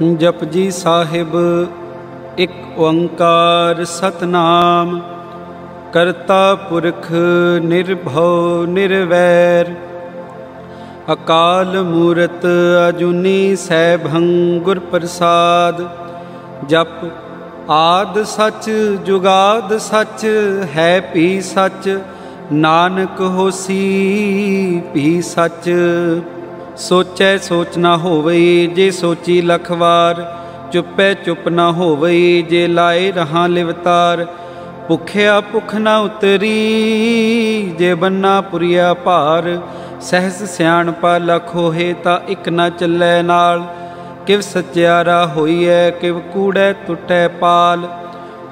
जपजी साहिब एक ओंकार सतनाम। करता पुरख निर्भव निर्वैर। अकाल मूरत अजूनी सैभं गुर प्रसाद। जप आद सच जुगाद सच है पी सच। नानक होसी भी सच। सोचै सोच ना होवई जे सोची लख वार। चुपै चुप ना होवई जे लाए रहां लिवतार। भुखिया भुख ना उतरी जे बन्ना पुरिया भार। सहस सियाणपा लख होए ता इक ना चलै नाल। किव सचियारा होईऐ किव कूड़ै टुटै पाल।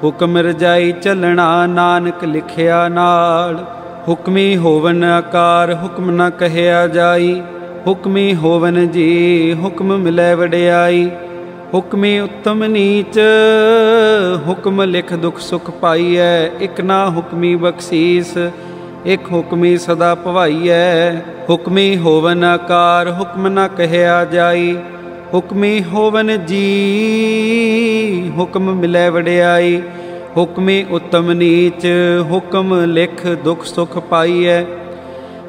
हुक्म रजाई चलना नानक लिखिया नाल। हुक्मी होवन आकार हुक्म न कहिया जाई। हुक्मी होवन जी हुक्म मिलै वडियाई। हुक्मी उत्तम नीच हुक्म लिख दुख सुख पाईऐ। इक ना हुक्मी बख्शीस एक हुक्मी सदा भवाईऐ। हुक्मी होवन आकार हुक्म न कहिया जाई। हुक्मी होवन जी हुक्म मिलै वडियाई। हुक्मी उत्तम नीच हुक्म लिख दुख सुख पाईऐ।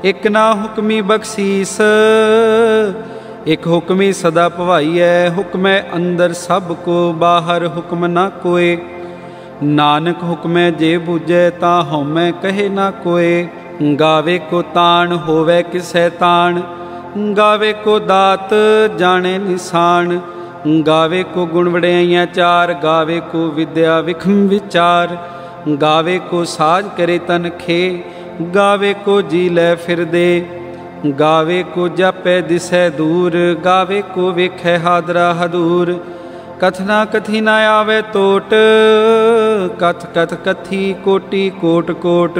एक ना हुक्मी बख्शीस एक हुक्मी सदा भवाईऐ। हुक्मै अंदर सब को बाहर हुक्म ना कोय। नानक हुक्मै जे बूझै ता हउमै कहे ना कोय। गावे को ताण होवै किसै ताण। गावे को दात जाने निशान। गावे को गुण वड़ियाइयाँ चार। गावे को विद्या विखम विचार। गावे को साज करे तन खे। गावे को जी लै फिर दे। गावे को जापै दिसै दूर। गावे को वेखै हादरा हदूर। कथना कथी ना आवे टोट। कथ कथ कथी कोटि कोट कोट।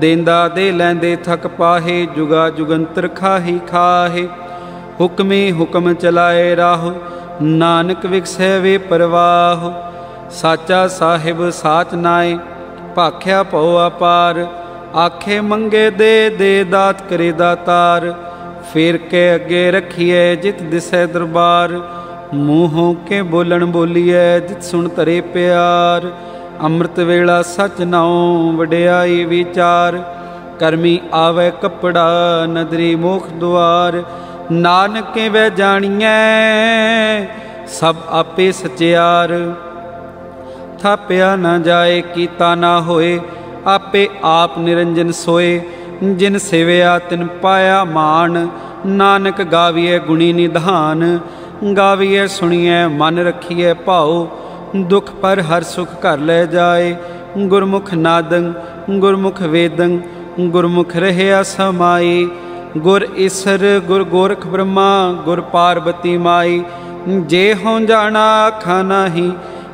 देंदा दे लैंदे थक पाहे। जुगा जुगंतर खाही खाहे। हुक्मे हुक्म चलाए राह। नानक विकसै वे परवाह। साचा साहिब साच नाए भाख्या पौ अपार। आखे मंगे दे दात करे दातार। फेर के अगे रखिए जित दिसै दरबार। मूहों के बोलन बोलिए जित सुन तरे प्यार। अमृत वेला सच नाओ वडियाई विचार। करमी आवे कपड़ा नदरी मोख द्वार। नानक के वह जानिए सब आपे सचियार। थापिया न जाए कीता ना होए। आपे आप निरंजन सोए। जिन सेविया तिन पाया मान। नानक गाविए गुणी निधान। गाविए सुनिए मन रखिए भाओ। दुख पर हर सुख घर ले जाए। गुरमुख नादं गुरमुख वेदं गुरमुख रहया समाई। गुर ईसर गुर गोरख ब्रह्मा गुर पार्वती माई। जे हों जाना आखा नाही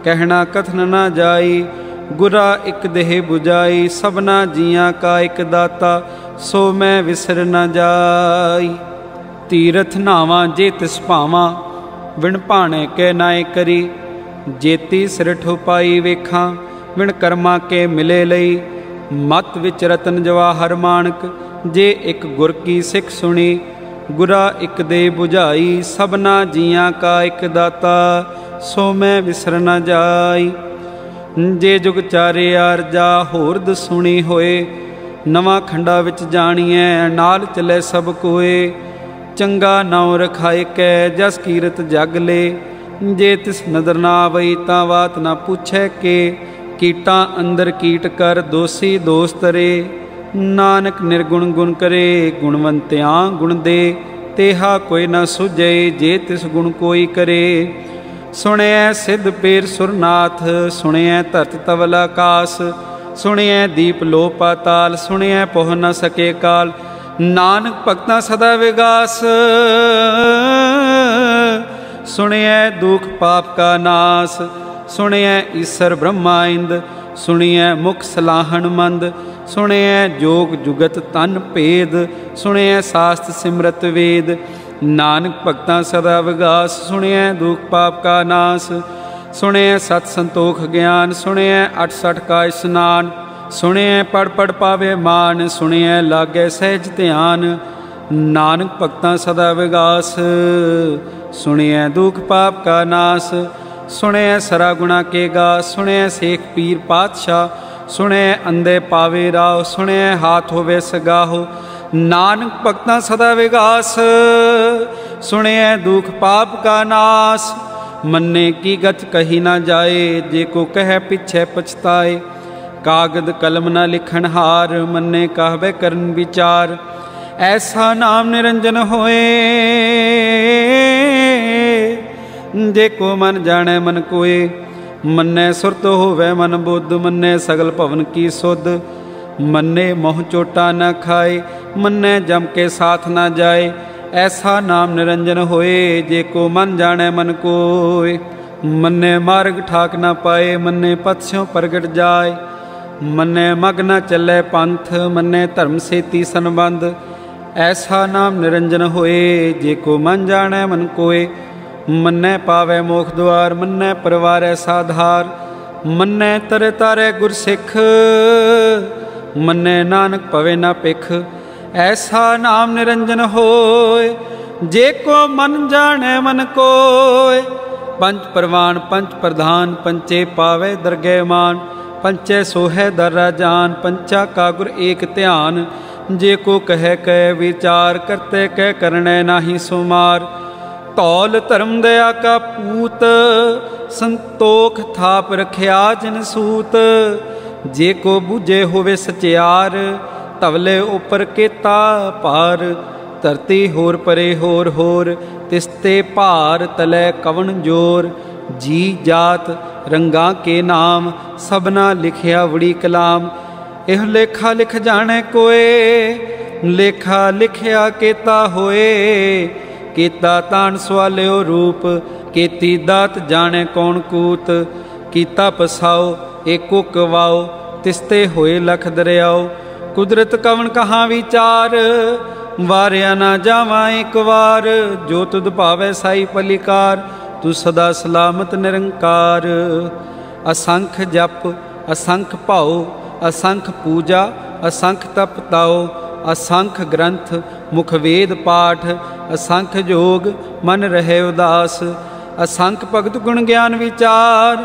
कहना कथन ना जाई। गुरा एक देह बुझाई सबना जियां का एक दाता। सो मैं विसर न जाई। तीरथ नावा जे तिस भावां विण भाणे के नाए करी। जेती सिर ठोपाई वेखां विण कर्मा के मिले लई। मत विच रतन जवाहर माणक जे एक गुर की सिख सुनी। गुरा एक दे बुझाई सबना जियां का एक दाता। सो मैं विसर न जाई। जे जुग चारे आरजा होरद सुनी होए। नवा खंडा विच जाणीए नाल चले सब कोए। चंगा नाउ रखाए कै जस कीरत जग ले। जे तिस नदर ना आवई तां बात ना पूछै के। कीटा अंदर कीट कर दोषी दोष तरे। नानक निर्गुण गुण करे गुणवंत्यां गुण दे। तेहा कोई ना सुझे जे तिस गुण कोई करे। सुनिए सिद्ध पेर सुरनाथ सुनिए धरत तवल आकाश। सुनिए दीप लो पाताल सुनिए पोह न सके काल। नानक भगतां सदा विगास। सुनिए दुख पाप का नाश। सुनिए ईसर ब्रह्मा इंद। सुनिए मुख सलाहन मंद। सुनिए जोग जुगत तन भेद। सुनिए शास्त्र सिमरत वेद। नानक भगतां सदा विगास। सुनिए दुख पाप का नाश। सुनिए सत संतोख ज्ञान। सुनिए 68 का स्नान। सुनिए पढ़ पढ़ पावे मान। सुनिए लागे सहज ध्यान। नानक भगतां सदा विगास। सुनिए दुख पाप का नाश। सुनिए सरा गुणा के गा, सुनिए शेख पीर पातशाह। सुनिए अंधे पावे राव, सुनिए हाथ होवे सगाहो। नानक भगतां सदा विगास, सुनिए दुख पाप का नाश। मन्ने की गत कही ना जाए, जे को कहे पिछे पछताए। कागद कलम न लिखन हार, मन्ने कहवे करन विचार। ऐसा नाम निरंजन होए, जे को मन जाने मन कोय। मन्ने सुरत होवे मन बुद्ध, मन्ने सगल भवन की सुध। मन्ने मोह चोटा न खाए, मन्ने जम के साथ न जाए। ऐसा नाम निरंजन होए, जे को मन जाने मन कोय। मन्ने मार्ग ठाक न पाए, मन्ने पथस्यों प्रगट जाए। मन्ने मग न चले पंथ, मन्ने धर्म सेती संबंध। ऐसा नाम निरंजन होए, जे को मन जाने मन कोय। मन्ने पावे मोख द्वार, मन्ने परवारे साधार। मन्ने तरे तारे गुर सिख, मन्ने नानक पवे ना पिख। ऐसा नाम निरंजन होए, जे को मन जाने मन कोय। पंच परवान पंच प्रधान, पंचे पावे दरगे मान। पंचे सोहे दर्रा जान, पंचा का गुर एक ध्यान। जे को कह कह विचार, करते कह करने नाही सुमार। तौल धर्म दया का पूत, संतोख थाप रखिया जिन सूत। जे को बूझे होवे सचियार, तवले ऊपर केता पार। धरती होर परे होर होर, तिसते पार तले कवन जोर। जी जात रंगा के नाम, सबना लिखिया वड़ी कलाम। एह लेखा लिख जाने कोय, लेखा लिखिया केता होए। केता तान सवालियो रूप, केती दात जाने कौन कूत। कीता पसाओ एको कवाओ, तिसते होए लख दरियाओ। कुदरत कवन कहाँ विचार, वारिया ना जावा एक वार। जो तुद पावे साई पलिकार, तू सदा सलामत निरंकार। असंख जप असंख भाओ, असंख पूजा असंख तप ताओ। असंख ग्रंथ मुख वेद पाठ, असंख जोग मन रहे उदास। असंख भगत गुण ज्ञान विचार,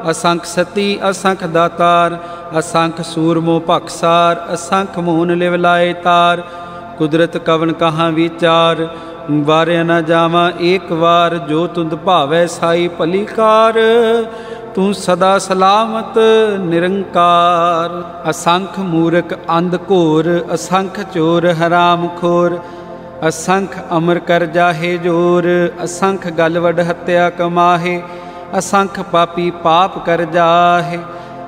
असंख सती असंख दातार। असंख सूरमो पखसार, असंख मोहन लिव लाए तार। कुदरत कवन कहाँ विचार, वारे न जावा एक वार। जो तुद भावे साई पलिकार, तू सदा सलामत निरंकार। असंख मूर्ख अंध घोर, असंख चोर हराम खोर। असंख अमर कर जाहे जोर, असंख गल वड हत्या कमाहे। असंख पापी पाप कर जाहे,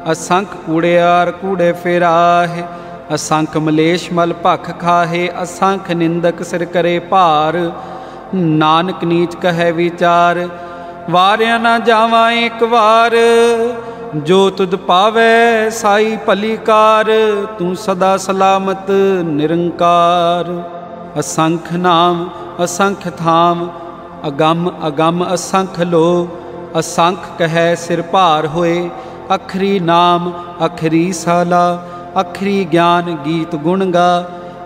असंख कूड़ेयार कूड़े फिराहे। असंख मलेश मल भख खाहे, असंख निंदक सिर करे भार। नानक नीच कहे विचार, वारिया ना जावा एक वार। जो तुद पावे साई भलीकार, तू सदा सलामत निरंकार। असंख नाम असंख धाम, अगम अगम असंख लो। असंख कहे सिर भार होए, अखरी नाम अखरी साला। अखरी ज्ञान गीत गुण गा,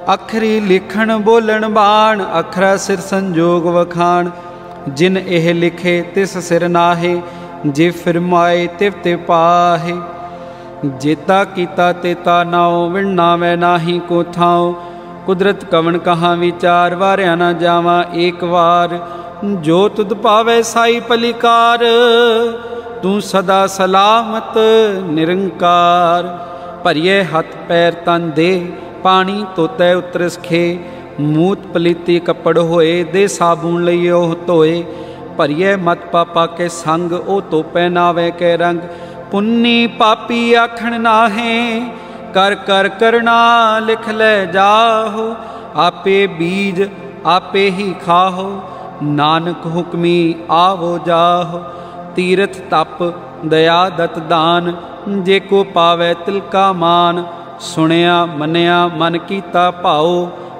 अखरी लिखण बोलन बाण। अखरा सिर संजोग वखाण, जिन एह लिखे तिस सिर नाहे। जे फिरमाए तिव ते पाहे, जेता कीता तेता नाओ। विण नावै नाही को थाओ, कुदरत कवन कहाँ विचार। वारिया ना जावा एक वार, जो तुद पावे साई पलिकार। तू सदा सलामत निरंकार। भरिए हथ पैर तन दे, पानी तोते उतरस खे। मूत पलीती कपड़ होए, दे साबुन लइए ओह धोए। भरिए मत पापा के संग, ओ तो पहनावे के रंग। पुन्नी पापी आखण नाहे, कर कर करना लिख ले जाहो। आपे बीज आपे ही खाहो, नानक हुक्मी आवो जाहो। तीरथ तप दया दत दान, जे को पावे तिलका मान। सुनिया मनिया मन कीता भाओ,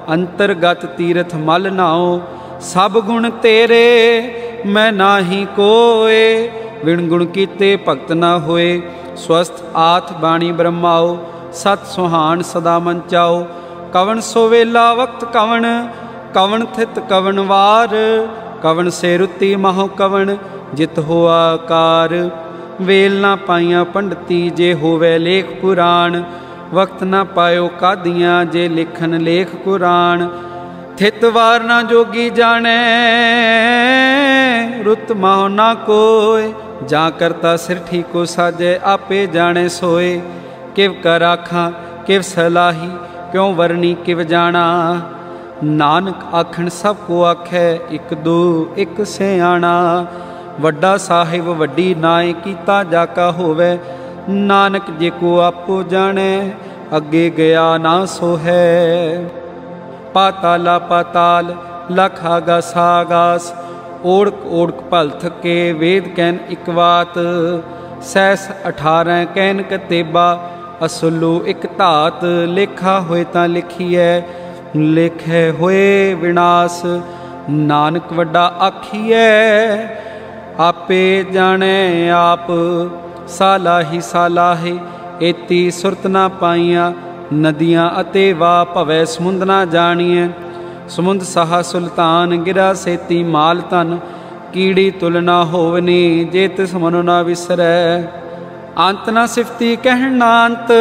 अंतरगत तीरथ मल नाओ। सब गुण तेरे मैं नाही कोय, विण गुण कीते भगत न होए। स्वस्थ आथ बाणी ब्रह्माओ, सत सुहान सदा मन चाओ। कवन सो वेला वक्त कवन, कवन थित कवन वार। कवन से रुति महो कवन जित होआ कार। वेल ना पाइया पंडती जे होवे लेख पुराण। वक्त ना पायो कादियाँ जे लिखन लेख कुरान। थित वार ना जोगी जाने रुत माहो ना कोय। जा करता सिर ठीको साजे आपे जाने सोए। किव कर आखा किव सलाही क्यों वरनी किव जाना। नानक आखन सब को आखै एक दो एक सियाणा। वड्डा साहिब वड्डी नाए कीता जाका होवे। नानक जे को आपो जाने अगे गया ना सो है। पाताला पाताल लख आगास आगास। ओढ़क ओढ़क भल थके वेद कैन इकवात। सैस 18 कैन कतेबा असुलू एक धात। लेखा होए तां लिखिए लेखे होए विनाश। नानक वड्डा आखिए आपे जाने आप। सालाही सालाहे एती सुरत ना पाइया। नदियाँ अते वाह भवै समुंद ना जानिए। समुंद सहा सुल्तान गिरा सेती माल तन। कीड़ी तुलना होवनी जे तिस मनो ना विसरै। अंत ना सिफती कहना अंत।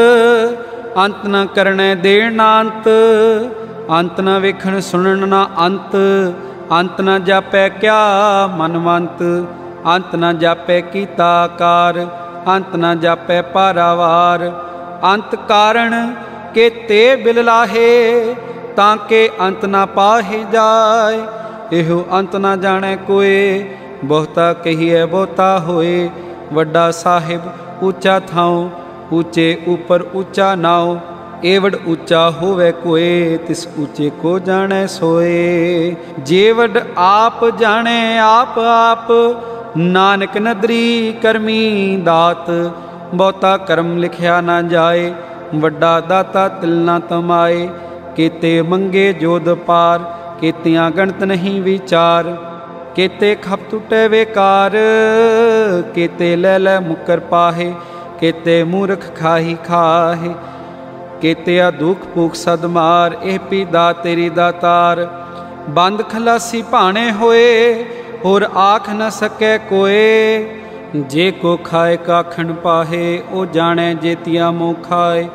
अंत न करने देना अंत। अंत न वेखण सुनन ना अंत। अंत न जापै क्या मनवंत। अंत न जापै कीता कार। अंत न जापै पारावार। अंत कारण के ते बिल लाहे ताके अंत न पाहे जाए। एहो अंत न जाने कोए बहुता कहिए बहुता होए। वड्डा साहिब ऊंचा थाओ ऊंचे ऊपर ऊंचा नाओ। एवड ऊंचा होवे कोए तिस ऊंचे को जाने सोए। जेवड आप जाने आप आप। नानक नदरी करमी दात। बहुता कर्म लिखिया ना जाए वड्डा दाता तिल ना तमाए। केते मंगे जोद पार केतियां गणत नहीं विचार। केते खप टुटे बेकार केते ले ले मुकर पाहे। केते मूर्ख खाही खाहे केते दुख भूख सदमार। एह पीदा तेरी दातार। बंद खलासी भाने होए होर आख न सकै कोए। जे को खाए काखन पाहे ओ जाने जेतिया मोह खाए।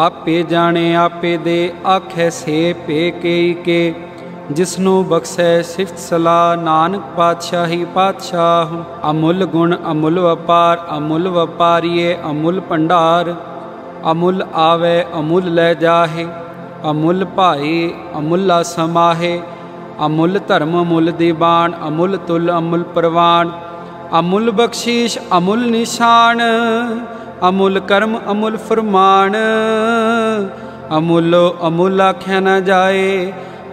आपे जाने आपे दे आखे से पे के। जिसनों बख्शै सिफत सलाह नानक पातशाही पातशाह। अमुल गुण अमुल वपार अमुल वपारिये अमुल भंडार। अमुल आवे अमुल लै जाहे। अमुल भाई अमुला समाहे। अमुल धर्म अमुल दीवान अमुल तुल अमुल प्रवान। अमुल बख्शीश अमुल निशान अमुल कर्म अमुल फरमान। अमुलो अमुल आख्या न जाए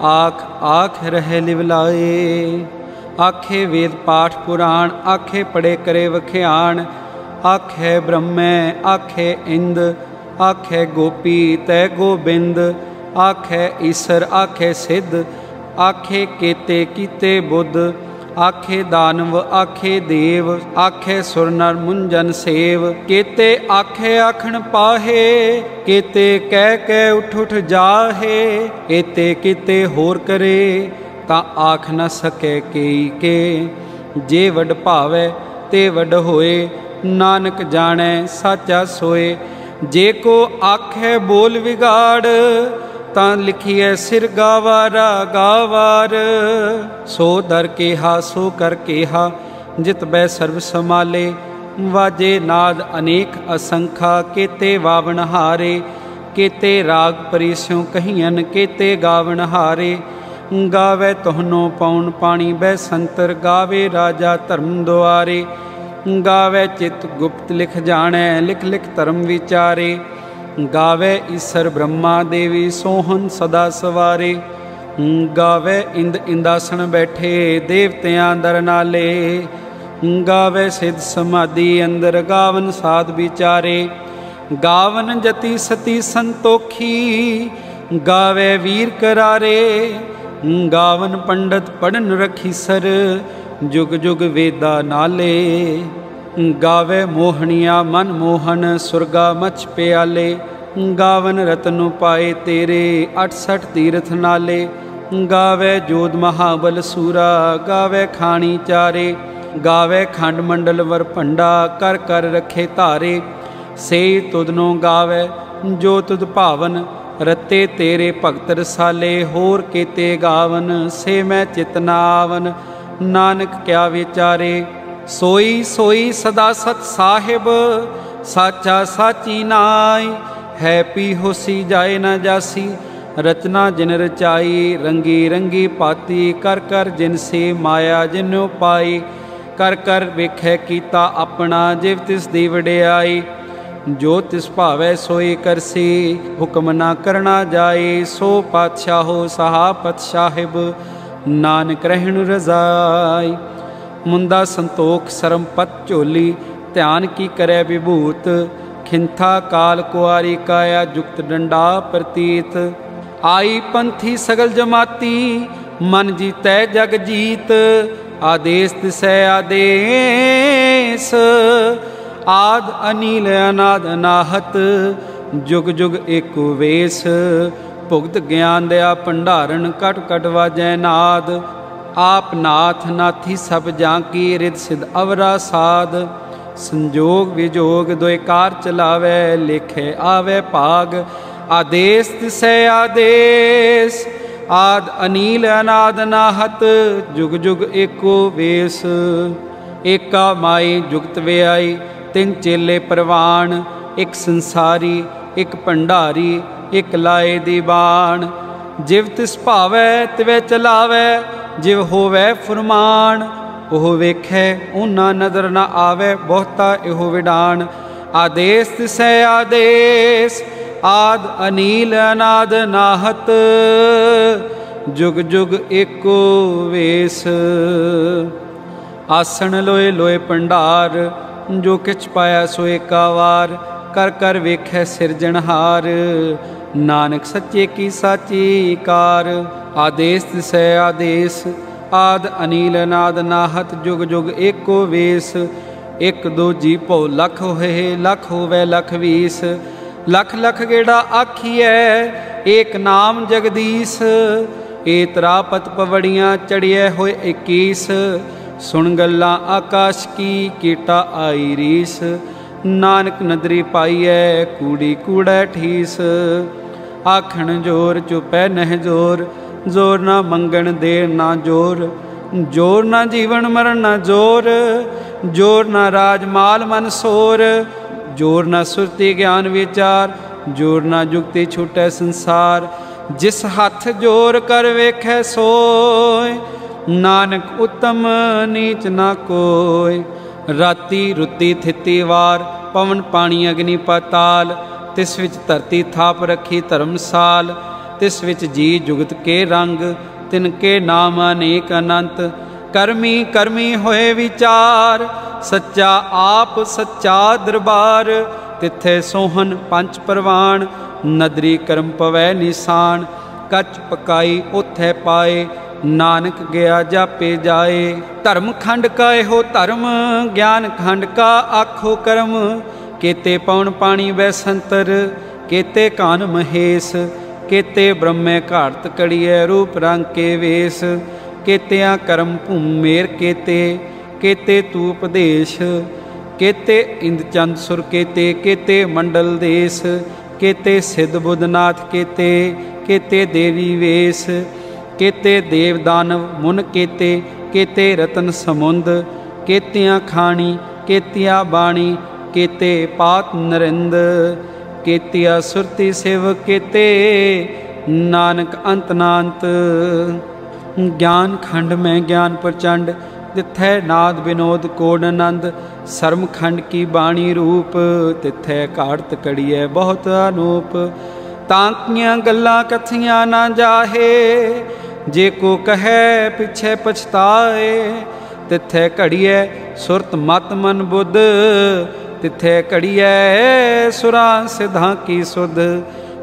आख आख रहे लिवलाए। आखे वेद पाठ पुराण आखे पढ़े करे वख्याण। आखे ब्रह्मे आखे इंद आखे गोपी तै गोबिंद। आखे ईसर आखे सिद्ध आखे केते कीते बुद्ध। आखे दानव आखे देव आखे सुर नर मुंजन सेव। केते आखे आखण पाहे केते कह उठ उठ जाहे। एते किते होर करे ता आख न सके केई के। जे वड भावे ते वड होए नानक जाने साचा सोए। जे को आखे बोल विगाड़ तां लिखिए सिर गावारा गावार। सो दर केहा सो कर केहा जित बै सर्व समाले। वाजे नाद अनेक असंखा केते वावन हारे। केते राग परिस्यों कहियन केते गावन हारे। गावे तोहनो पौन पानी बै संतर। गावे राजा धर्म द्वारे। गावे चित गुप्त लिख जाने लिख लिख धर्म विचारे। गावे ईसर ब्रह्मा देवी सोहन सदा सवारे। गावे इंद इंदासन बैठे देवतियां दर नाले। गावे सिद्ध समाधि अंदर गावन साध विचारे। गावन जति सती संतोखी गावे वीर करारे। गावन पंडित पढ़न रखी सर जुग जुग वेदा नाले। गावे मोहनिया मन मोहन सुरगा मच प्याले। गावन रतनु पाए तेरे 68 तीर्थ नाले। गावे जोध महाबल सूरा, गावे खाणी चारे, गावे खंड मंडल वर भंडा, कर कर रखे धारे। से तुदनो गावे जो तुद भावन, रते तेरे भगत रसाले, होर केते गावन, से मैं चित न आवन, नानक क्या विचारे। सोई सोई सदा सत साहिब, साचा साची नाई, है पी होसी जाए न जासी, रचना जिन रचाई, रंगी रंगी पाती, कर कर जिन से माया जिन्नो पाई। कर कर वेखै कीता अपना, जिव तिस दी वडियाई, जो तिस भावै सोई करसी, हुक्म ना करना जाए। सो पातशाहो सहापत साहिब, नानक रहन रजाई। मुंदा संतोख सरमपत झोली, ध्यान की करे विभूत, खिंथा काल कुआरी काया, जुक्त डंडा प्रतीत। आई पंथी सगल जमाती, मन जीतै जग जीत, आदेश तिसै आदेश। आद अनील अनाद अनाहत, जुग जुग एको वेश। भुगत ज्ञान दया भंडारण, कट कट वाजै नाद। आप नाथ नाथी सब जाकी, रिद सिद्ध अवरा साध। संजोग विजोग दोए कार चलावै, लेखे आवे भाग। आदेश तिसै आदेश, आद अनील अनाद अनाहत, जुग जुग एको वेश। एका माई जुगत व्याई, तिन चेले परवान। एक संसारी एक भंडारी, एक लाए दीवान। जिव तिस भावै तिवै चलावै, जिव होवै फुरमान। ओह वेखै ऊना नज़र न आवै, बहुता एहो विडान। आदेश तिसै आदेश, आद अनील अनाद नाहत, जुग जुग एको वेश। आसन लोए लोए भंडार, जो किछ पाया सो एका वार। कर कर वेखै सिरजनहार, नानक सच्चे की साची कार। आदेश तिसै आदेश, आद अनील अनाद नाहत, जुग जुग एको वेश। एक दो जी भौ लख होए, लख होवै लख बीस। लख लख गेड़ा आखिए, एक नाम जगदीश। एतरा पत पवड़ियाँ चढ़िए होए 21। सुन गल्लां आकाश की, कीटा आई रीस। नानक नदरी पाईए, कूड़ी कूड़ै ठीस। आखण जोर चुपै नह जोर, जोर ना मंगण देर ना जोर। जोर ना जीवन मरण ना जोर, जोर ना राज माल मन सोर। जोर ना सुरती ज्ञान विचार, जोर ना जुगती छूटै संसार। जिस हथ जोर कर वेखै सोय, नानक उत्तम नीच ना कोय। राती रुती थिती वार, पवन पानी अग्नि पाताल। तिस विच धरती थाप रखी धर्मसाल। तिस विच जी जुगत के रंग, तिनके नाम अनेक अनंत। करमी करमी होए विचार, सच्चा आप सच्चा दरबार। तिथे सोहन पंच परवान, नदरी करम पवै निशान। कच पकाई ओथै पाए, नानक गया जापे जाए। धर्म खंड का एहो धर्म, ज्ञान खंड का आखो कर्म। केते पवन पानी बैसंतर, केते कान महेश। केते ब्रह्मे घाट कड़िए, रूप रंग के वेश। केतिया कर्म भूमेर केते, केते तू उपदेश। केते इंद चंद सुर केते, केते मंडल देश। केते सिद्ध बुद्धनाथ केते, केते देवी वेश। केते देव दानव मुन केते, केते रतन समुंद। केतियां खाणी केतिया बाणी, केते पात नरिंद। केतिया सुरती सेव केते, नानक अंत नांत। ज्ञान खंड में ज्ञान प्रचंड, तिथै नाद विनोद कोड आनंद। सरम खंड की बाणी रूप, तिथै घाड़त कड़िए बहुत अनूप। तांकियां गल्लां कथियां ना जाहे, जे को कहे पिछे पछताए। तिथे घड़िए सुरत मत मन बुद्ध, तिथे घड़िए सुरां सिद्धां की सुध।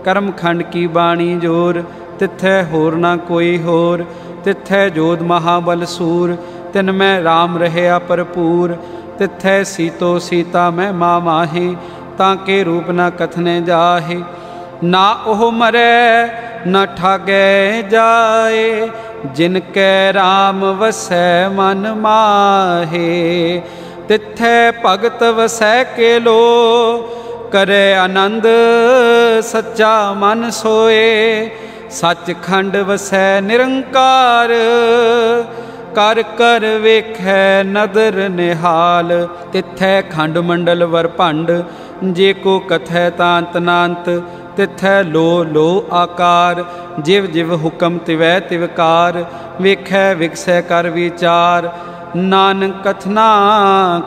कर्म खंड की बाणी जोर, तिथे होर ना कोई होर। तिथे जोध महाबल सूर, तिन में राम रहया भरपूर। तिथे सीतो सीता में माँ माही, ताके रूप ना कथने जाहे। ना ओह मरै न ठागै जाए, जिनकै राम वसै मन माहे। तिथै भगत वसै के लो, करे आनंद सच्चा मन सोए। सचखंड वसै निरंकार, कर कर वेखै नदर निहाल। तिथै खंड मंडल वर भंड, जे को कथै तांत नांत। तिथै लो लो आकार, जिव जिव हुक्म तिवै तिवकार। वेखै विकसै कर विचार, नानक कथना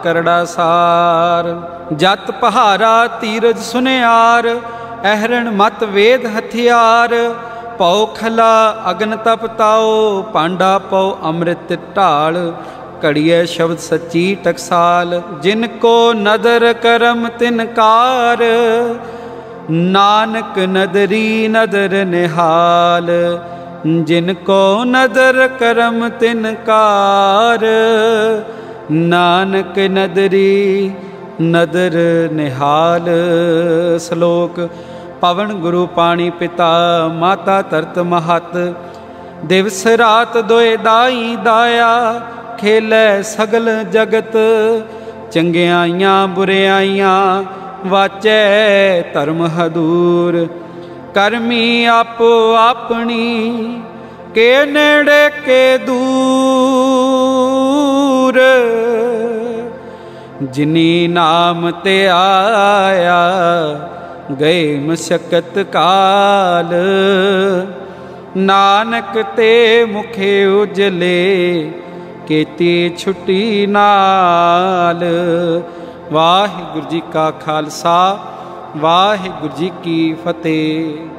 करड़ा सार। जत पहारा तीरज सुनियार, अहरण मत वेद हथियार। पौ खला अग्न तप ताओ, पांडा पौ अमृत ढाल। कड़िए शब्द सच्ची टकसाल, जिनको नदर करम तिनकार। नानक नदरी नदर निहाल, जिनको नदर करम तिनकार। नानक नदरी नदर निहाल। श्लोक। पवन गुरु पाणी पिता, माता तरत महत। दिवस रात दोए दाई दाया, खेलै सगल जगत। चंगियाइयां बुरियाइयां, वाचै धर्म हदूर। करमी आपो अपनी, के नेड़े के दूर। जिनी नाम ते आया, गए मशक्कत काल। नानक ते मुखे उजले, केती छुट्टी नाल। वाहिगुरु जी का खालसा, वाहिगुरु जी की फतेह।